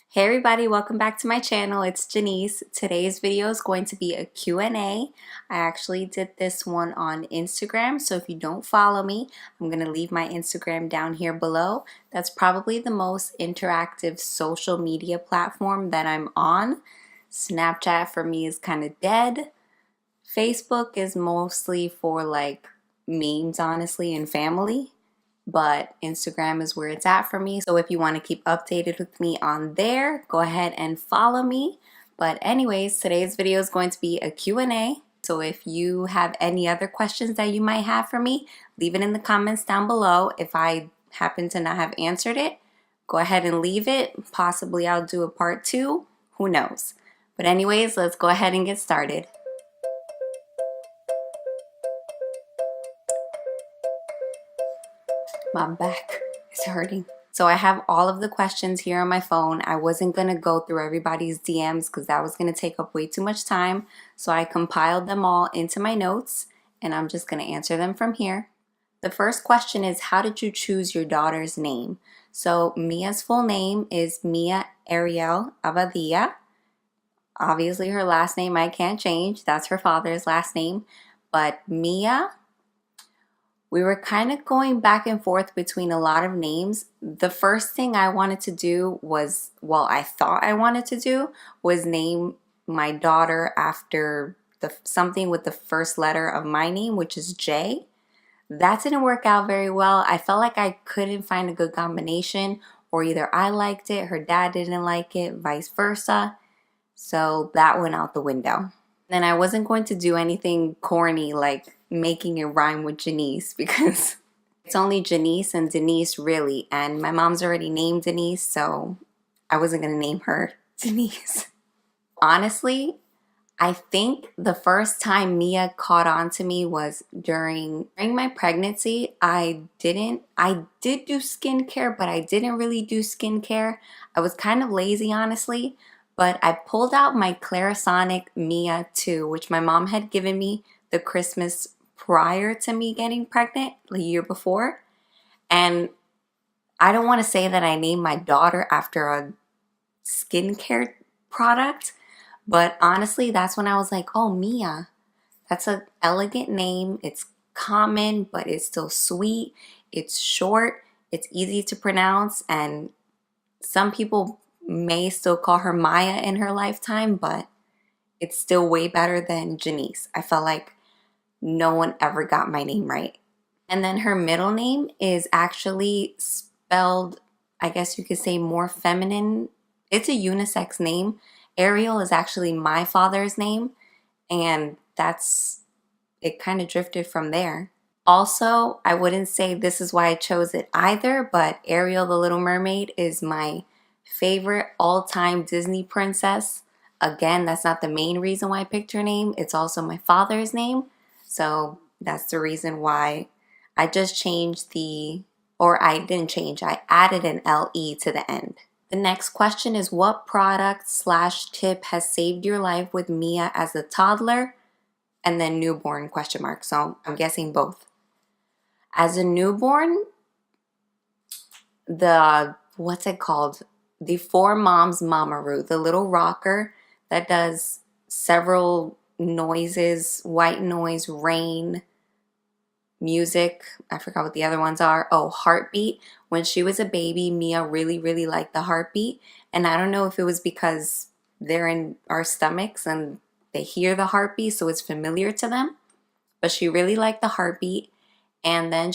Hey everybody, welcome back to my channel. It's Jennese. Today's video is going to be a Q&A. I actually did this one on Instagram, so if you don't follow me, I'm going to leave my Instagram down here below. That's probably the most interactive social media platform that I'm on. Snapchat for me is kind of dead. Facebook is mostly for like memes, honestly, and family. But Instagram is where it's at for me. So if you want to keep updated with me on there, go ahead and follow me. But anyways, today's video is going to be a Q&A. So if you have any other questions that you might have for me, leave it in the comments down below. If I happen to not have answered it, go ahead and leave it. Possibly I'll do a part 2. Who knows? But anyways, let's go ahead and get started. My back is hurting. So I have all of the questions here on my phone. I wasn't going to go through everybody's DMs because that was going to take up way too much time. So I compiled them all into my notes and I'm just going to answer them from here. The first question is, how did you choose your daughter's name? So Mia's full name is Mia Arielle Abadia. Obviously her last name I can't change. That's her father's last name. But Mia, we were kind of going back and forth between a lot of names. The first thing I wanted to do was, well, I thought I wanted to do was name my daughter after something with the first letter of my name, which is J. That didn't work out very well. I felt like I couldn't find a good combination, or either I liked it, her dad didn't like it, vice versa. So that went out the window. Then I wasn't going to do anything corny like making it rhyme with Jennese because it's only Jennese and Denise really, and my mom's already named Denise, so I wasn't going to name her Denise. Honestly, I think the first time Mia caught on to me was during my pregnancy. I did do skincare, but I didn't really do skincare. I was kind of lazy, honestly. But I pulled out my Clarisonic Mia 2, which my mom had given me the Christmas prior to me getting pregnant, the year before. And I don't want to say that I named my daughter after a skincare product, but honestly, that's when I was like, oh, Mia, that's an elegant name. It's common, but it's still sweet. It's short. It's easy to pronounce. And some people may still call her Maya in her lifetime, but it's still way better than Jennese. I felt like no one ever got my name right. And then her middle name is actually spelled, I guess you could say, more feminine. It's a unisex name. Ariel is actually my father's name, and it kind of drifted from there. Also, I wouldn't say this is why I chose it either, but Ariel the Little Mermaid is my favorite all-time Disney princess. Again, that's not the main reason why I picked her name. It's also my father's name. So that's the reason why I just changed I didn't change, I added an LE to the end. The next question is, what product/tip has saved your life with Mia as a toddler and then newborn ? So I'm guessing both. As a newborn, what's it called? The Four Moms Mamaroo, the little rocker that does several noises: white noise, rain, music. I forgot what the other ones are. Oh, heartbeat. When she was a baby, Mia really, really liked the heartbeat. And I don't know if it was because they're in our stomachs and they hear the heartbeat, so it's familiar to them. But she really liked the heartbeat. And then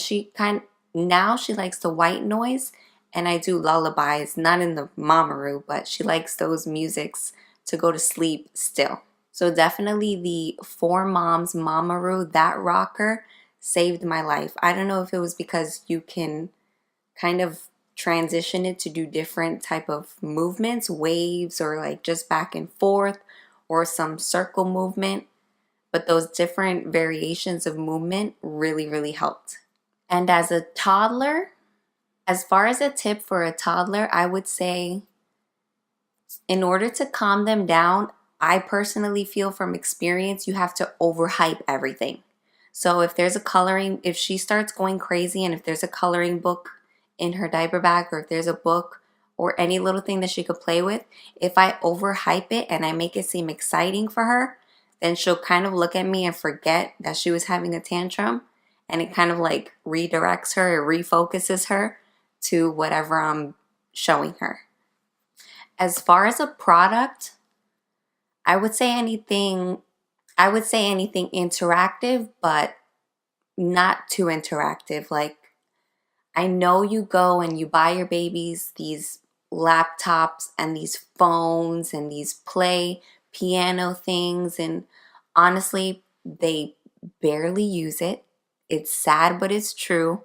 now she likes the white noise. And I do lullabies, not in the Mamaroo, but she likes those musics to go to sleep still. So definitely the Four Moms Mamaroo, that rocker, saved my life. I don't know if it was because you can kind of transition it to do different type of movements, waves, or like just back and forth, or some circle movement. But those different variations of movement really, really helped. And as a toddler, as far as a tip for a toddler, I would say in order to calm them down, I personally feel from experience, you have to overhype everything. So if she starts going crazy and if there's a coloring book in her diaper bag, or if there's a book or any little thing that she could play with, if I overhype it and I make it seem exciting for her, then she'll kind of look at me and forget that she was having a tantrum, and it kind of like redirects her, it refocuses her to whatever I'm showing her. As far as a product, I would say anything interactive, but not too interactive. Like, I know you go and you buy your babies these laptops and these phones and these play piano things, and honestly, they barely use it. It's sad, but it's true.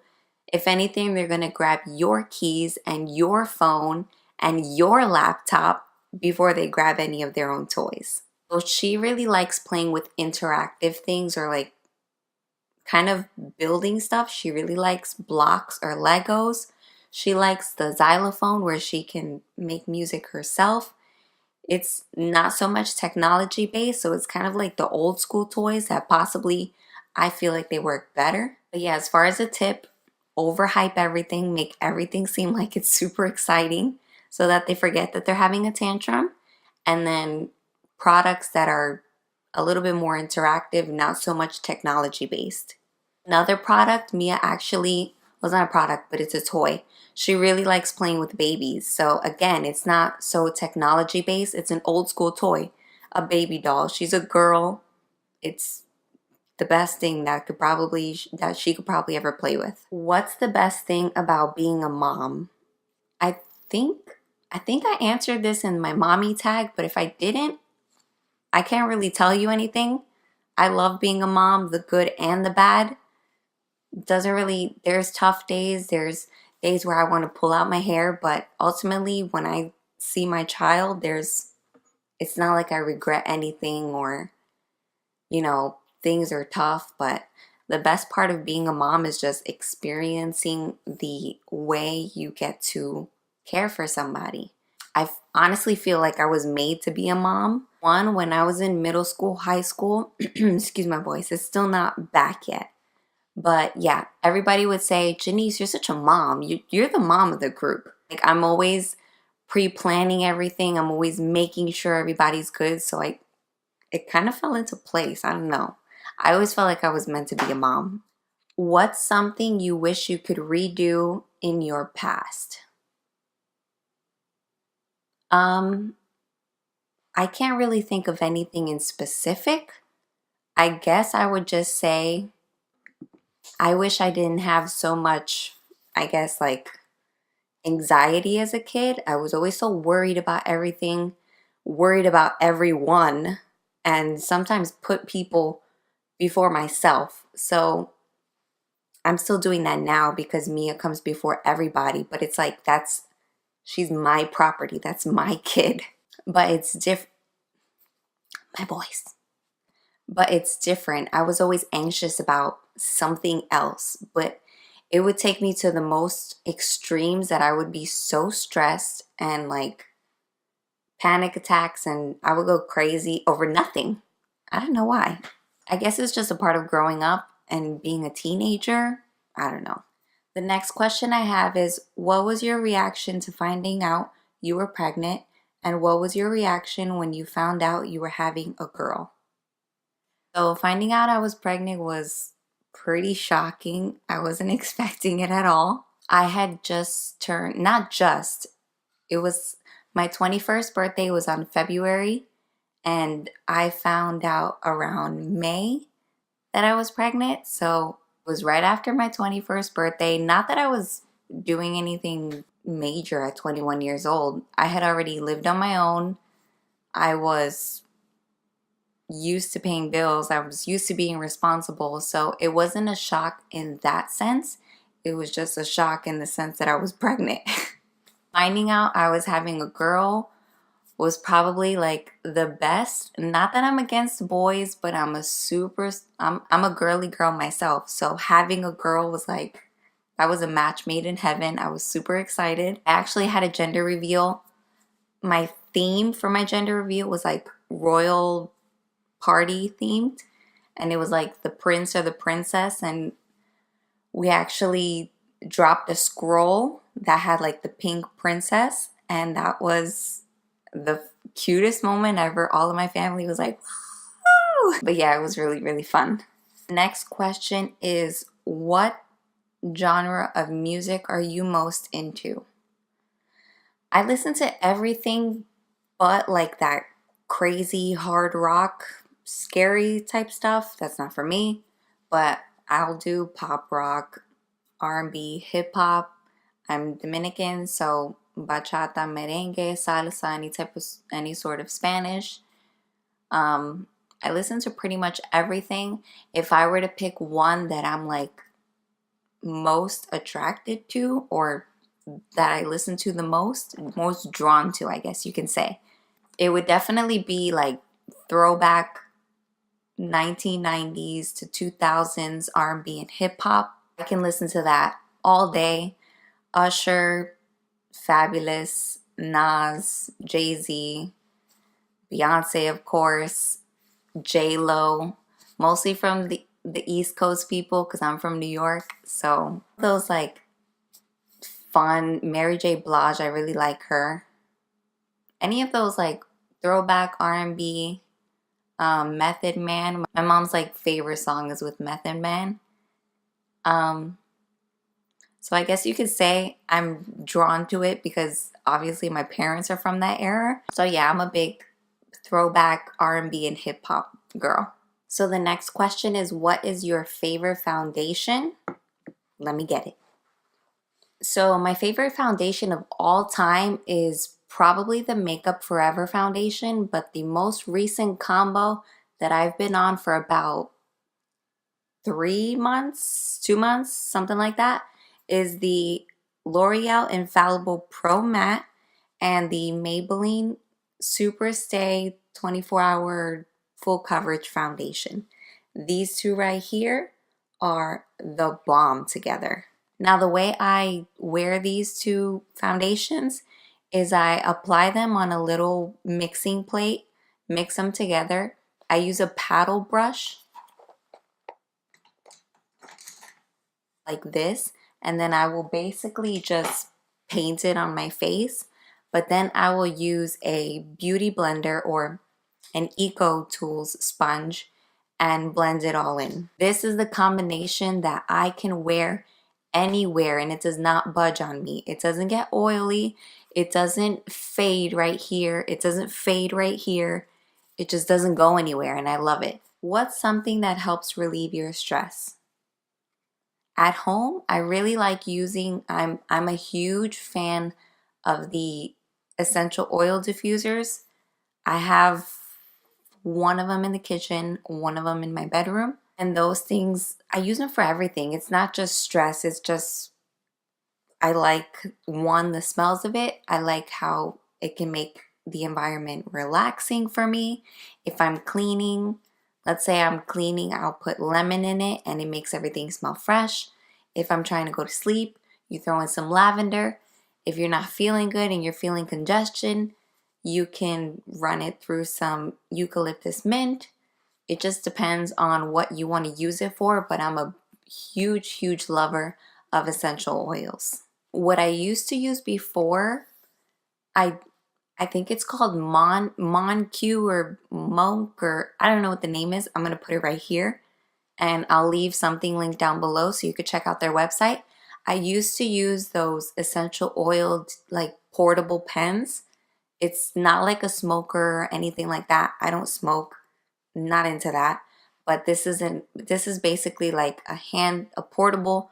If anything, they're going to grab your keys and your phone and your laptop before they grab any of their own toys. So she really likes playing with interactive things, or like kind of building stuff. She really likes blocks or Legos. She likes the xylophone where she can make music herself. It's not so much technology based, so it's kind of like the old school toys that possibly I feel like they work better. But yeah, as far as a tip, overhype everything, make everything seem like it's super exciting so that they forget that they're having a tantrum. And then products that are a little bit more interactive, not so much technology based. Another product, Mia actually, well, it's not a product, but it's a toy. She really likes playing with babies. So again, it's not so technology based. It's an old school toy, a baby doll. She's a girl. It's the best thing that she could probably ever play with. What's the best thing about being a mom? I think I answered this in my mommy tag, but if I didn't, I can't really tell you anything. I love being a mom, the good and the bad. There's tough days, there's days where I want to pull out my hair, but ultimately when I see my child, it's not like I regret anything, or things are tough, but the best part of being a mom is just experiencing the way you get to care for somebody. I honestly feel like I was made to be a mom. One, when I was in middle school, high school, excuse my voice, it's still not back yet. But yeah, everybody would say, Jennese, you're such a mom. You're the mom of the group. Like, I'm always pre-planning everything. I'm always making sure everybody's good. So it kind of fell into place. I don't know. I always felt like I was meant to be a mom. What's something you wish you could redo in your past? I can't really think of anything in specific. I guess I would just say I wish I didn't have so much, I guess, like anxiety as a kid. I was always so worried about everything, worried about everyone, and sometimes put people before myself. So I'm still doing that now because Mia comes before everybody, but it's like she's my property. That's my kid. But it's different. My voice. But it's different. I was always anxious about something else, but it would take me to the most extremes that I would be so stressed and like panic attacks, and I would go crazy over nothing. I don't know why. I guess it's just a part of growing up and being a teenager. I don't know. The next question I have is, what was your reaction to finding out you were pregnant, and what was your reaction when you found out you were having a girl? So finding out I was pregnant was pretty shocking. I wasn't expecting it at all. I had just turned, not just, it was my 21st birthday was on February, and I found out around May that I was pregnant. So it was right after my 21st birthday. Not that I was doing anything major at 21 years old. I had already lived on my own. I was used to paying bills. I was used to being responsible. So it wasn't a shock in that sense. It was just a shock in the sense that I was pregnant. Finding out I was having a girl was probably like the best. Not that I'm against boys, but I'm a girly girl myself. So having a girl was like, that was a match made in heaven. I was super excited. I actually had a gender reveal. My theme for my gender reveal was like royal party themed, and it was like the prince or the princess, and we actually dropped a scroll that had like the pink princess, And that was the cutest moment ever. All of my family was like, woo! But yeah, it was really, really fun. Next question is, what genre of music are you most into? I listen to everything but like that crazy hard rock, scary type stuff. That's not for me. But I'll do pop rock, R&B, hip hop. I'm Dominican, so bachata, merengue, salsa, any sort of Spanish. I listen to pretty much everything. If I were to pick one that I'm like most attracted to, or that I listen to the most drawn to, I guess you can say, it would definitely be like throwback 1990s to 2000s R&B and hip hop. I can listen to that all day. Usher, Fabulous, Nas, Jay-Z, Beyonce, of course, J-Lo, mostly from the East Coast people because I'm from New York. So those like fun, Mary J. Blige, I really like her. Any of those like throwback R&B, Method Man. My mom's like favorite song is with Method Man. So I guess you could say I'm drawn to it because obviously my parents are from that era. So yeah, I'm a big throwback R&B and hip hop girl. So the next question is, what is your favorite foundation? Let me get it. So my favorite foundation of all time is probably the Makeup Forever foundation, but the most recent combo that I've been on for about 3 months, 2 months, something like that, is the L'Oreal Infallible Pro Matte and the Maybelline Super Stay 24-hour full coverage foundation. These two right here are the bomb together. Now the way I wear these two foundations is I apply them on a little mixing plate, mix them together. I use a paddle brush like this, and then I will basically just paint it on my face, but then I will use a beauty blender or an Eco Tools sponge and blend it all in. This is the combination that I can wear anywhere and it does not budge on me. It doesn't get oily. It doesn't fade right here. It doesn't fade right here. It just doesn't go anywhere and I love it. What's something that helps relieve your stress? At home, I really like using, I'm a huge fan of the essential oil diffusers. I have one of them in the kitchen, one of them in my bedroom. And those things, I use them for everything. It's not just stress, it's just, I like, one, the smells of it. I like how it can make the environment relaxing for me. If I'm cleaning, let's say I'm cleaning, I'll put lemon in it and it makes everything smell fresh. If I'm trying to go to sleep, you throw in some lavender. If you're not feeling good and you're feeling congestion, you can run it through some eucalyptus mint. It just depends on what you want to use it for, but I'm a huge, huge lover of essential oils. What I used to use before, I think it's called Mon-Q or Monk, or I don't know what the name is. I'm going to put it right here and I'll leave something linked down below so you could check out their website. I used to use those essential oiled like portable pens. It's not like a smoker or anything like that. I don't smoke, not into that. But this is basically like a portable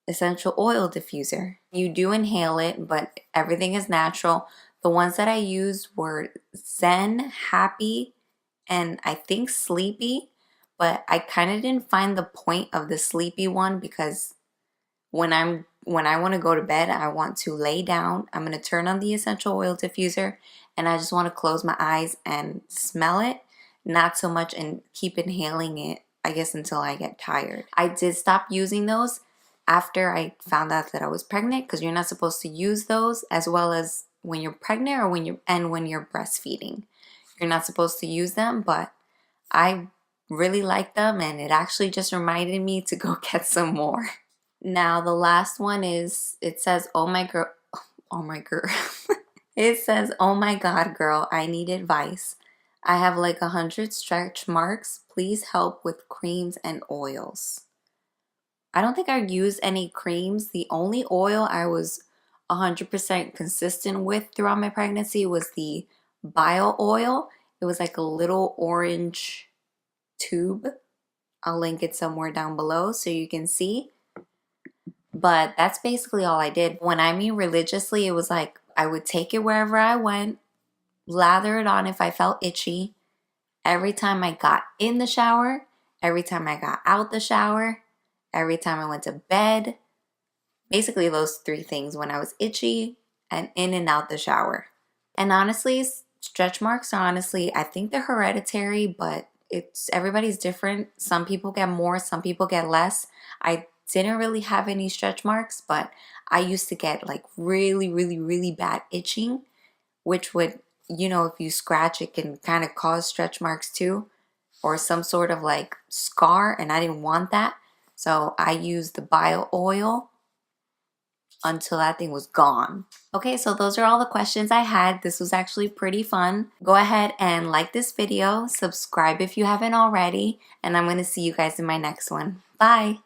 essential oil diffuser. You do inhale it, but everything is natural. The ones that I used were Zen, Happy, and I think Sleepy, but I kind of didn't find the point of the Sleepy one because when I want to go to bed, I want to lay down. I'm going to turn on the essential oil diffuser and I just want to close my eyes and smell it, not so much and keep inhaling it, I guess, until I get tired. I did stop using those after I found out that I was pregnant because you're not supposed to use those as well as when you're pregnant or when you're breastfeeding. You're not supposed to use them, but I really like them and it actually just reminded me to go get some more. Now the last one is, it says, oh Oh my girl. It says, oh my God, girl, I need advice. I have like 100 stretch marks. Please help with creams and oils. I don't think I used any creams. The only oil I was 100% consistent with throughout my pregnancy was the bio oil. It was like a little orange tube. I'll link it somewhere down below so you can see. But that's basically all I did. When I mean religiously, it was like I would take it wherever I went, lather it on if I felt itchy. Every time I got in the shower, every time I got out the shower, every time I went to bed. Basically those three things: when I was itchy and in and out the shower. And honestly, stretch marks are honestly, I think they're hereditary, but everybody's different. Some people get more, some people get less. I didn't really have any stretch marks, but I used to get like really, really, really bad itching, which would, if you scratch, it can kind of cause stretch marks too, or some sort of like scar, and I didn't want that. So I used the bio oil until that thing was gone. Okay, so those are all the questions I had. This was actually pretty fun. Go ahead and like this video, subscribe if you haven't already, and I'm going to see you guys in my next one. Bye!